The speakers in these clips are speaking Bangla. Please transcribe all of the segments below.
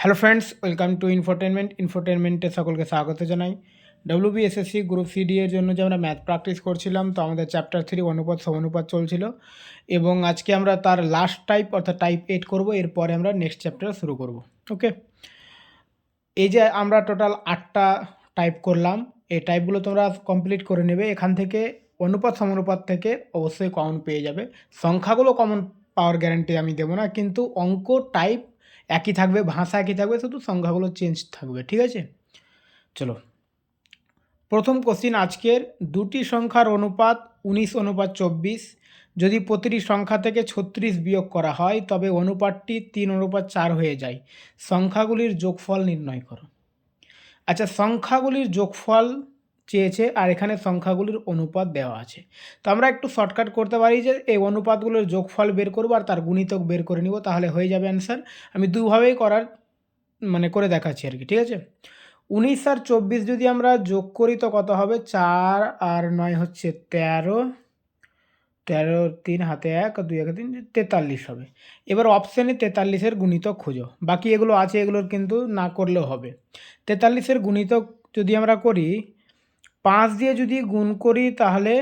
হ্যালো ফ্রেন্ডস, ওয়েলকাম টু ইনফোটেনমেন্টে সকলকে স্বাগত জানাই। ডব্লিউবিএসএসসি গ্রুপ সিডি এর জন্য যে আমরা ম্যাথ প্র্যাকটিস করছিলাম, তো আমাদের চ্যাপ্টার 3 অনুপাত সমানুপাত চলছিল এবং আজকে আমরা তার লাস্ট টাইপ অর্থাৎ টাইপ 8 করব। এরপরে আমরা নেক্সট চ্যাপ্টার শুরু করব। ওকে, এই যে আমরা টোটাল 8টা টাইপ করলাম, এই টাইপগুলো তোমরা কমপ্লিট করে নেবে। এখান থেকে অনুপাত সমানুপাত থেকে অবশ্যই কমন পেয়ে যাবে। সংখ্যাগুলো কমন পাওয়ার গ্যারান্টি আমি দেবো না, কিন্তু অঙ্ক টাইপ একই থাকবে, ভাষা একই থাকবে, শুধু সংখ্যাগুলো চেঞ্জ থাকবে। ঠিক আছে, চলো প্রথম কোশ্চিন আজকের। দুটি সংখ্যার অনুপাত 19:24। যদি প্রতিটি সংখ্যা থেকে 36 বিয়োগ করা হয় তবে অনুপাতটি 3:4 হয়ে যায়। সংখ্যাগুলির যোগফল নির্ণয় করো। আচ্ছা, সংখ্যাগুলির যোগফল চেয়েছে আর এখানে সংখ্যাগুলির অনুপাত দেওয়া আছে। তো আমরা একটু শর্টকাট করতে পারি যে এই অনুপাতগুলোর যোগফল বের করবো আর তার গুণিতক বের করে নিব, তাহলে হয়ে যাবে অ্যান্সার। আমি দুভাবেই করে দেখাচ্ছি আর কি। ঠিক আছে, 19 আর 24 যদি আমরা যোগ করি তো কত হবে? 4 আর 9 হচ্ছে 13, 13 3 হাতে 1 2 1 3 43 হবে। এবার অপশানে 43-এর গুণিতক খুঁজো। বাকি এগুলো আছে, এগুলোর কিন্তু না করলেও হবে। 43-এর গুণিতক যদি আমরা করি, 5 দিয়ে যদি গুণ করি তাহলে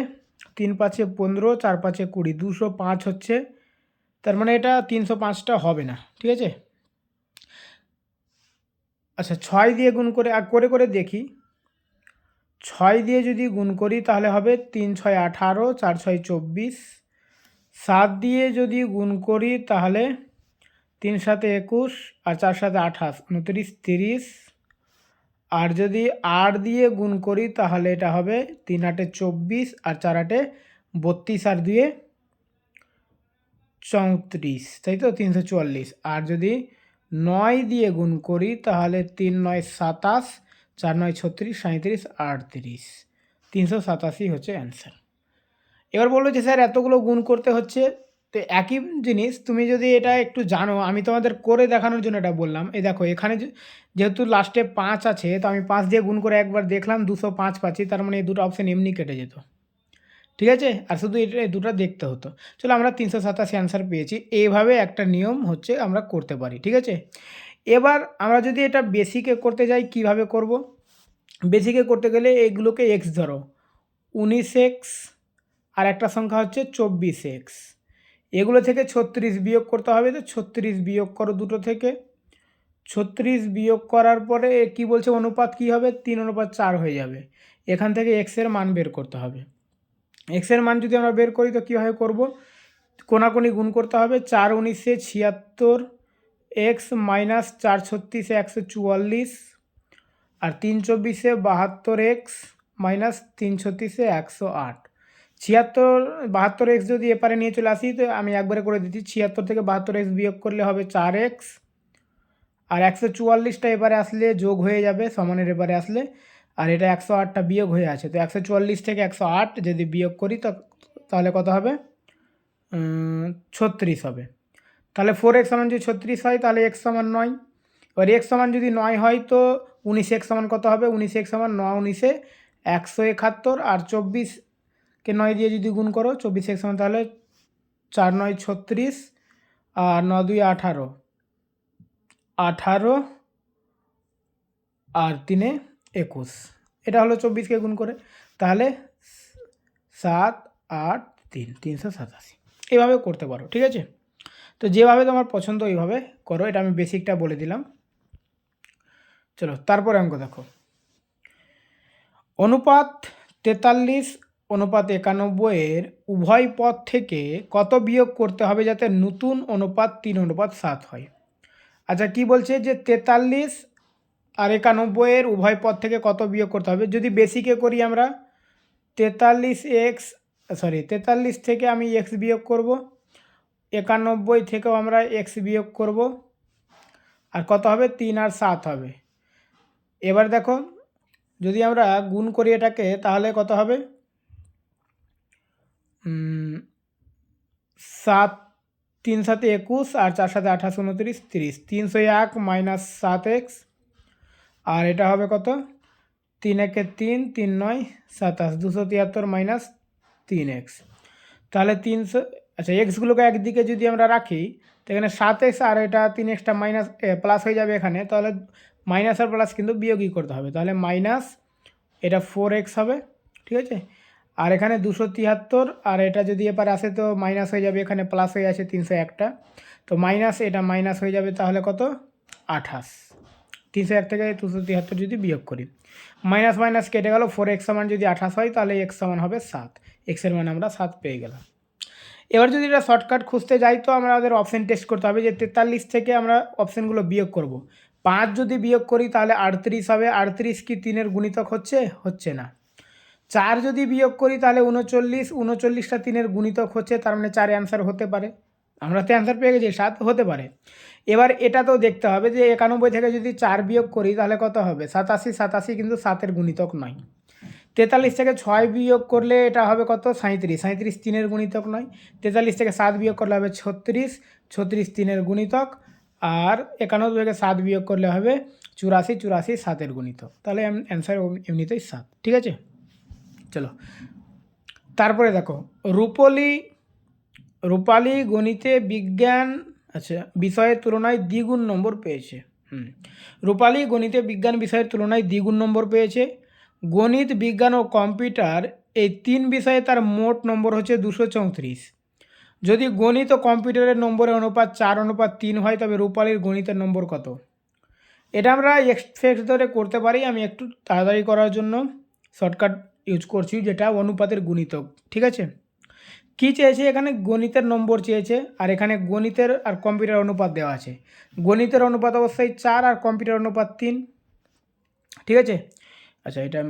3 5 15, 4 5 20, 205 হচ্ছে। তার মানে এটা 305টা হবে না। ঠিক আছে, আচ্ছা 6 দিয়ে গুণ করে করে দেখি। 6 দিয়ে যদি গুণ করি তাহলে হবে 3 6 18, 4 6 24। 7 দিয়ে যদি গুণ করি তাহলে 3 7 21 আর 4 7 28, 29 30। আর যদি 8 দিয়ে গুণ করি তাহলে এটা হবে 3 8 24 আর 4 8 32 আর 2 34, তাই তো 344। আর যদি 9 দিয়ে গুণ করি তাহলে 3 9 27, 4 9 36, 37 38, 387 হচ্ছে অ্যান্সার। এবার বললো যে স্যার এতগুলো গুণ করতে হচ্ছে। তো একই জিনিস তুমি যদি এটা একটু জানো, আমি তোমাদের করে দেখানোর জন্য এটা বললাম। এই দেখো এখানে যেহেতু লাস্টে 5 আছে, তো আমি 5 দিয়ে গুণ করে একবার দেখলাম 205 পাচ্ছি, তার মানে এই দুটো অপশান এমনি কেটে যেত। ঠিক আছে, আর শুধু এটা এই দুটো দেখতে হতো। চলো, আমরা 387 অ্যান্সার পেয়েছি। এইভাবে একটা নিয়ম হচ্ছে আমরা করতে পারি। ঠিক আছে, এবার আমরা যদি এটা বেসিকে করতে যাই, কিভাবে করব? বেসিকে করতে গেলে এইগুলোকে এক্স ধরো, 19x আর একটা সংখ্যা হচ্ছে 24x। এগুলো থেকে 36 বিয়োগ করতে হবে। তো 36 বিয়োগ করো দুটো থেকে। 36 বিয়োগ করার পরে কি বলছে, অনুপাত কি হবে? 3:4 হয়ে যাবে। এখান থেকে এক্সের মান বের করতে হবে। এক্সের মান যদি আমরা বের করি তো কীভাবে করব? কোনাকুনি গুণ করতে হবে। 4 19 76, এক্স মাইনাস 4 36 144, আর 3 24 72x মাইনাস 3 36 108। 76 72x যদি এপারে নিয়ে চলে আসি, তো আমি একবারে করে দিচ্ছি। 76 থেকে 72x বিয়োগ করলে হবে 4x, আর 144টা এবারে আসলে যোগ হয়ে যাবে সমানের এবারে আসলে, আর এটা 108টা বিয়োগ হয়ে আছে। তো 144 থেকে 108 যদি বিয়োগ করি তো তাহলে কত হবে? 36 হবে। তাহলে 4x সমান যদি 36 হয় তাহলে x সমান 9। এবার x সমান যদি 9 হয় তো 19x সমান কত হবে? 19x সমান 9 19 171, আর 24কে 9 দিয়ে যদি গুণ করো 24x সমান তাহলে 4 9 36 আর 9 2 18, 18 আর 3 21। এটা হলো 24কে গুণ করে, তাহলে 7 8 3 387। এভাবে করতে পারো। ঠিক আছে, তো যেভাবে তোমার পছন্দ ওইভাবে করো। এটা আমি বেসিকটা বলে দিলাম। চলো তারপরে অঙ্ক দেখো। অনুপাত 43 অনুপাত 91-এর উভয় পদ থেকে কত বিয়োগ করতে হবে যাতে নতুন অনুপাত 3:7 হয়? আচ্ছা, কি বলছে যে 43 আর 91-এর উভয় পদ থেকে কত বিয়োগ করতে হবে? যদি বেসিকে করি আমরা 43 থেকে আমি এক্স বিয়োগ করব, 91 থেকেও আমরা এক্স বিয়োগ করব, আর কত হবে? 3 আর 7 হবে। এবার দেখো যদি আমরা গুণ করি এটাকে তাহলে কত হবে? 7 3 7 21 আর 4 7 28 29 30, 301 মাইনাস 7x, আর এটা হবে কত? 3 1 3 3 9 27, 273 মাইনাস 3x। তাহলে 300, আচ্ছা এক্সগুলোকে একদিকে যদি আমরা রাখি তো এখানে 7x আর এটা 3xটা মাইনাস প্লাস হয়ে যাবে এখানে, তাহলে মাইনাস আর প্লাস কিন্তু বিয়োগই করতে হবে, তাহলে মাইনাস এটা 4x হবে, ঠিক আছে। আর এখানে 273 আর এটা যদি এপারে আসে তো মাইনাস হয়ে যাবে, এখানে প্লাস হয়ে আছে 301টা, তো মাইনাস এটা মাইনাস হয়ে যাবে, তাহলে কত 28। 301 থেকে 273 যদি বিয়োগ করি, মাইনাস মাইনাস কেটে গেল, 4x সমান যদি 28 হয় তাহলে x সমান হবে 7, এক্সের মান আমরা 7 পেয়ে গেলাম। এবার যদি এটা শর্টকাট খুঁজতে যাই তো আমাদের অপশান টেস্ট করতে হবে, যে 43 থেকে আমরা অপশানগুলো বিয়োগ করব। 5 যদি বিয়োগ করি তাহলে 38 হবে, 38 কি 3-এর গুণিতক হচ্ছে না। 4 যদি বিয়োগ করি তাহলে 39, 39টা 3-এর গুণিতক হচ্ছে, তার মানে 4 অ্যান্সার হতে পারে, আমরা তো অ্যান্সার পেয়ে গেছি 7 হতে পারে। এবার এটা তো দেখতে হবে যে 91 থেকে যদি 4 বিয়োগ করি তাহলে কত হবে 87, 87 কিন্তু 7-এর গুণিতক নয়। 43 থেকে 6 বিয়োগ করলে এটা হবে কত 37, 37 3-এর গুণিতক নয়। 43 থেকে 7 বিয়োগ করলে হবে 36, 36 3-এর গুণিতক। আর 91 থেকে 7 বিয়োগ করলে হবে 84, 84 7-এর গুণিতক, তাহলে অ্যান্সার এমনিতেই 7, ঠিক আছে। চলো তারপরে দেখো, রূপালী গণিতে বিজ্ঞান বিষয়ের তুলনায় দ্বিগুণ নম্বর পেয়েছে। রূপালী গণিতে বিজ্ঞান বিষয়ের তুলনায় দ্বিগুণ নম্বর পেয়েছে। গণিত, বিজ্ঞান ও কম্পিউটার এই 3 বিষয়ে তার মোট নম্বর হচ্ছে 234। যদি গণিত ও কম্পিউটারের নম্বরের অনুপাত 4:3 হয় তবে রূপালীর গণিতের নম্বর কত? এটা আমরা এক্সেস ধরে করতে পারি, আমি একটু তাড়াতাড়ি করার জন্য শর্টকাট ইউজ করছি, যেটা অনুপাতের গুণিতক, ঠিক আছে। কী চেয়েছে এখানে? গণিতের নম্বর চেয়েছে, আর এখানে গণিতের আর কম্পিউটার অনুপাত দেওয়া আছে। গণিতের অনুপাত অবশ্যই 4 আর কম্পিউটার অনুপাত 3, ঠিক আছে। আচ্ছা এটা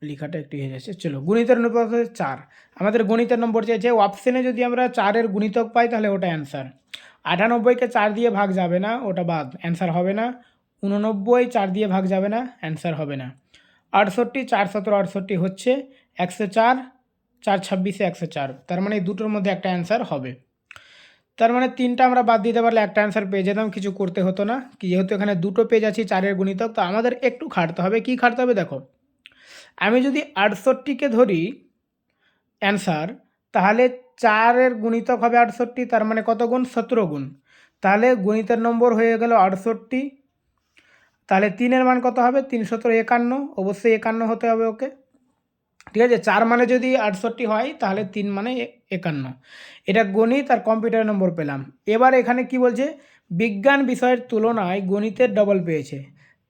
লেখাটা একটু হয়ে যাচ্ছে, চলো গণিতের অনুপাত হচ্ছে 4, আমাদের গণিতের নম্বর চেয়েছে। অপশানে যদি আমরা 4-এর গুণিতক পাই তাহলে ওটা অ্যান্সার। 98কে 4 দিয়ে ভাগ যাবে না, ওটা বাদ, অ্যান্সার হবে না। 89 4 দিয়ে ভাগ যাবে না, অ্যান্সার হবে না। 68 4 17 68 হচ্ছে। 104 4 26 104, তার মানে এই দুটোর মধ্যে একটা অ্যান্সার হবে। তার মানে 3টা আমরা বাদ দিতে পারলে একটা অ্যান্সার পেয়ে যেতাম, কিছু করতে হতো না। যেহেতু এখানে দুটো পেজ আছে 4-এর গুণিতক, তো আমাদের একটু খাটতে হবে। কি খাটতে হবে দেখো, আমি যদি 68কে ধরি অ্যান্সার, তাহলে 4-এর গুণিতক হবে 68, তার মানে কত গুণ 17 গুণ, তাহলে গণিতের নম্বর হয়ে গেল 68। তাহলে 3-এর মান কত হবে 3 17 51, অবশ্যই 51 হতে হবে ওকে, ঠিক আছে। 4 মানে যদি 68 হয় তাহলে 3 মানে 51, এটা গণিত আর কম্পিউটার নম্বর পেলাম। এবার এখানে কি বলছে, বিজ্ঞান বিষয়ের তুলনায় গণিতের ডবল পেয়েছে,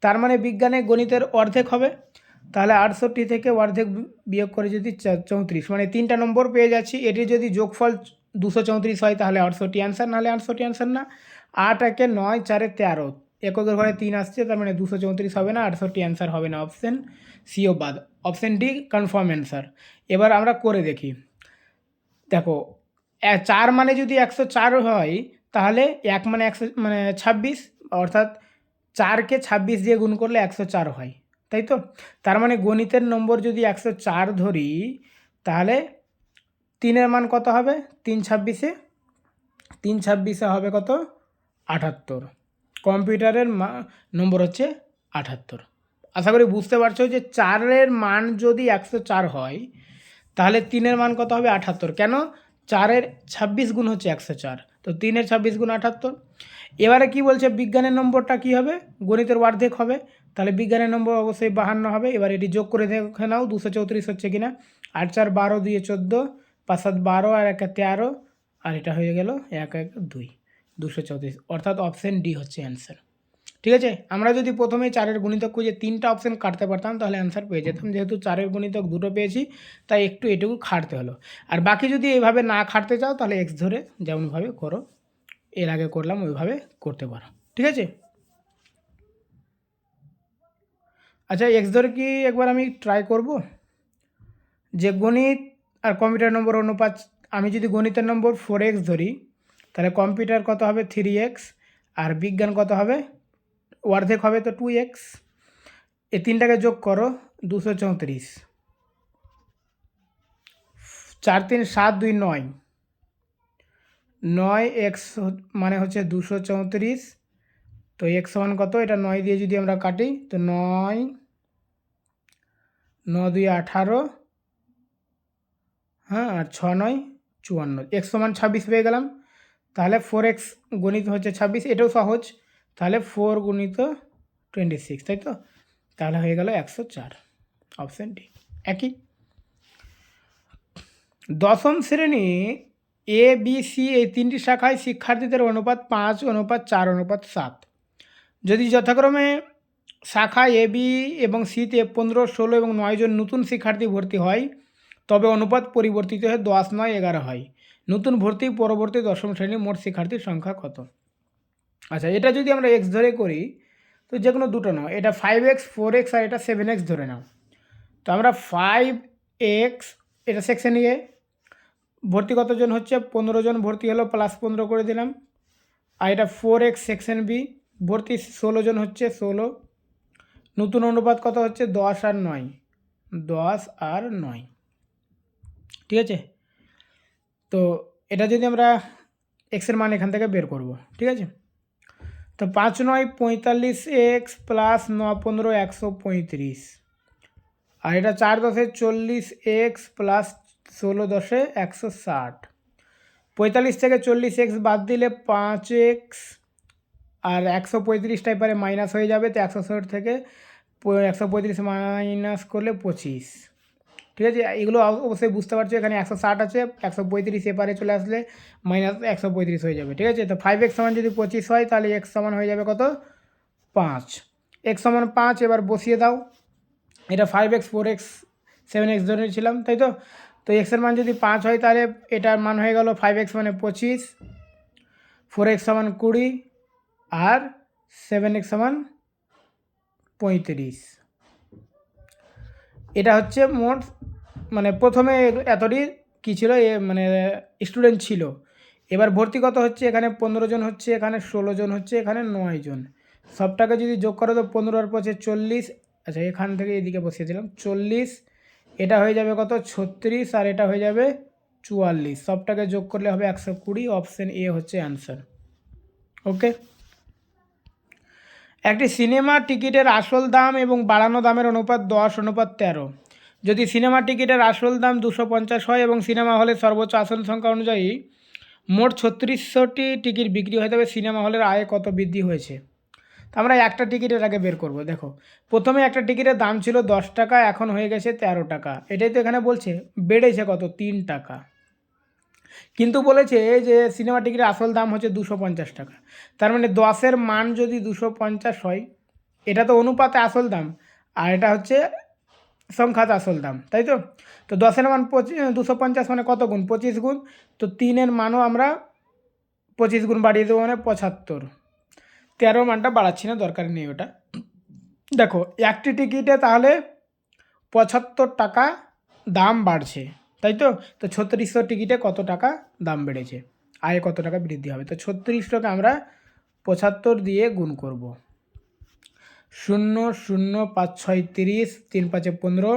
তার মানে বিজ্ঞানে গণিতের অর্ধেক হবে, তাহলে 68 থেকে অর্ধেক বিয়োগ করে যদি 34, মানে 3টা নম্বর পেয়ে যাচ্ছি। এটি যদি যোগফল 234 হয় তাহলে 68 অ্যান্সার, নাহলে 68 অ্যান্সার না। 8 একে 9 4 13, এককের ঘরে 3 আসছে, তার মানে 234 হবে না, 68 অ্যান্সার হবে না, অপশান সিও বাদ, অপশান ডি কনফার্ম অ্যান্সার। এবার আমরা করে দেখি, দেখো 4 মানে যদি 104 হয় তাহলে 1 মানে 26, অর্থাৎ 4কে 26 দিয়ে গুণ করলে 104 হয়, তাই তো। তার মানে গণিতের নম্বর যদি 104 ধরি তাহলে 3-এর মান কত হবে 3 26 হবে কত 78, কম্পিউটারের নম্বর হচ্ছে 78। আশা করি বুঝতে পারছো যে 4-এর মান যদি 104 হয় তাহলে 3-এর মান কত হবে 78, কেন 4-এর 26 গুণ হচ্ছে 104, তো 3-এর 26 গুণ 78। এবারে কি বলছে, বিজ্ঞানের নম্বরটা কি হবে, গণিতের অর্ধেক হবে, তাহলে বিজ্ঞানের নম্বর অবশ্যই 52 হবে। এবার এটি যোগ করে দেখে নাও 234 হচ্ছে কিনা। 8 4 12 2 14, 5 7 12 আর 1 13, আর এটা হয়ে গেল 1 1 2 234, অর্থাৎ অপশান ডি হচ্ছে অ্যান্সার, ঠিক আছে। আমরা যদি প্রথমেই 4-এর গুণিতক খুঁজে 3টা অপশান কাটতে পারতাম তাহলে অ্যান্সার পেয়ে যেতাম, যেহেতু 4-এর গুণিতক 2টো পেয়েছি তাই একটু এটুকু খাটতে হলো। আর বাকি যদি এইভাবে না খাটতে চাও তাহলে এক্স ধরে যেমনভাবে করো, এর আগে করলাম ওইভাবে করতে পারো, ঠিক আছে। আচ্ছা এক্স ধরে কি একবার আমি ট্রাই করব, যে গণিত আর কম্পিউটার নম্বর অনুপাত, আমি যদি গণিতের নম্বর 4x ধরি তাহলে কম্পিউটার কত হবে 3x, আর বিজ্ঞান কত হবে অর্ধেক হবে তো 2x, এই 3টাকে যোগ করো 234, 4 3 7 2 9, 9x মানে হচ্ছে 234, তো x সমান কত, এটা 9 দিয়ে যদি আমরা কাটি তো 9 9 2 18, হ্যাঁ, আর 6 9 54, x সমান 26 পেয়ে গেলাম। তাহলে 4x গুণিত হচ্ছে 26, এটাও সহজ। তাহলে 4 গুণিত 26, তাই তো? তাহলে হয়ে গেল 104, অপশান ডি। একই দশম শ্রেণী এ বি সি এই তিনটি শাখায় শিক্ষার্থীদের অনুপাত 5:4:7। যদি যথাক্রমে শাখা এ বি এবং সিতে 15, 16 এবং 9 জন নতুন শিক্ষার্থী ভর্তি হয়, তবে অনুপাত পরিবর্তিত হয়ে 10, 9, 11 হয়। নতুন ভর্তি পরবর্তী দশম শ্রেণী মোট শিক্ষার্থীর সংখ্যা কত? আচ্ছা, এটা যদি আমরা এক্স ধরে করি তো যে কোনো দুটো নাও, এটা 5x, 4x আর এটা 7x ধরে নাও। তো আমরা 5x, এটা সেকশন এ ভর্তি কতজন হচ্ছে? 15 জন ভর্তি হলো, প্লাস 15 করে দিলাম। আর এটা 4x সেকশন বি ভর্তি 16 জন হচ্ছে, 16। নতুন অনুপাত কত হচ্ছে? 10 আর 9, 10 আর 9, ঠিক আছে? তো এটা যদি আমরা এক্সের মান এখান থেকে বের করব, ঠিক আছে? তো 5 9 45x প্লাস 9 15 135, আর এটা 4 10 40x প্লাস 16 10 160। 45 থেকে 40x বাদ দিলে 5x আর 135টাই পারে মাইনাস হয়ে যাবে, তো 160 থেকে 135 মাইনাস করলে 25, ঠিক আছে? এগুলো অবশ্যই বুঝতে পারছো, এখানে 160 আছে, 135 এপারে চলে আসলে মাইনাস 135 হয়ে যাবে, ঠিক আছে? তো 5x সমান যদি 25 হয় তাহলে x সমান হয়ে যাবে কত? 5। x সমান 5 এবার বসিয়ে দাও। এটা 5x, 4x, 7x ধরেছিলাম, তাই তো? তো এক্সের মান যদি 5 হয় তাহলে এটার মান হয়ে গেল 5x মানে 25, 4x সমান 20 আর 7x সমান 35। এটা হচ্ছে মোট, মানে প্রথমে এতটি কী ছিল, মানে স্টুডেন্ট ছিল। এবার ভর্তি কত হচ্ছে? এখানে 15 জন হচ্ছে, এখানে 16 জন হচ্ছে, এখানে 9 জন। সবটাকে যদি যোগ করো তো 15 আর 5 40। আচ্ছা, এখান থেকে এদিকে বসিয়ে দিলাম 40, এটা হয়ে যাবে কত? 36, আর এটা হয়ে যাবে 44। সবটাকে যোগ করলে হবে 120, অপশান এ হচ্ছে অ্যান্সার। ওকে, একটি সিনেমা টিকিটের আসল দাম এবং বাড়ানো দামের অনুপাত 10:13। যদি সিনেমা টিকিটের আসল দাম 250 হয় এবং সিনেমা হলের সর্বোচ্চ আসন সংখ্যা অনুযায়ী মোট 3600টি টিকিট বিক্রি হয়, তবে সিনেমা হলের আয়ে কত বৃদ্ধি হয়েছে? তো আমরা একটা টিকিটের আগে বের করব। দেখো, প্রথমে একটা টিকিটের দাম ছিল 10 টাকা, এখন হয়ে গেছে 13 টাকা। এটাই তো এখানে বলছে, বেড়েছে কত? 3 টাকা। কিন্তু বলেছে যে সিনেমা টিকিটের আসল দাম হচ্ছে 250 টাকা। তার মানে 10-এর মান যদি 250 হয়, এটা তো অনুপাতে আসল দাম, আর এটা হচ্ছে সংখ্যাতে আসল দাম, তাই তো? তো 10-এর মান 250 মানে কত গুণ? 25 গুণ। তো 3-এর মানও আমরা 25 গুণ বাড়িয়ে দেবো, মানে 75। 13 মানটা বাড়াচ্ছি না, দরকার নেই ওটা। দেখো, একটি টিকিটে তাহলে 75 টাকা দাম বাড়ছে, তাই তো? তো 3600 টিকিটে কত টাকা দাম বেড়েছে, আয়ে কত টাকা বৃদ্ধি হবে? তো 3600কে আমরা 75 দিয়ে গুণ করব। 0 0 5 6 30, 3 5 15,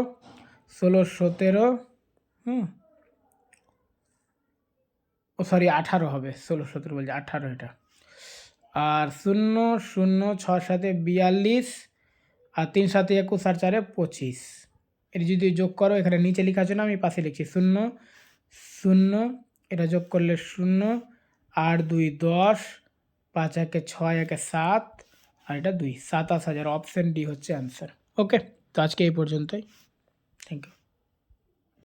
16 17, সরি 18 হবে, 16 17 বলছে, 18 এটা। আর 0 0 6 7 42, আর 3 7 21, আর 4 25। এর যদি যোগ করো, এখানে নিচে লেখা আছে না, আমি পাশে লিখছি 0 0, এটা যোগ করলে 0, আর 2 10, 5 1 6 1 7, আর এটা 2 27,000, অপশান ডি হচ্ছে অ্যান্সার। ওকে, তো আজকে এই পর্যন্তই। Thank you.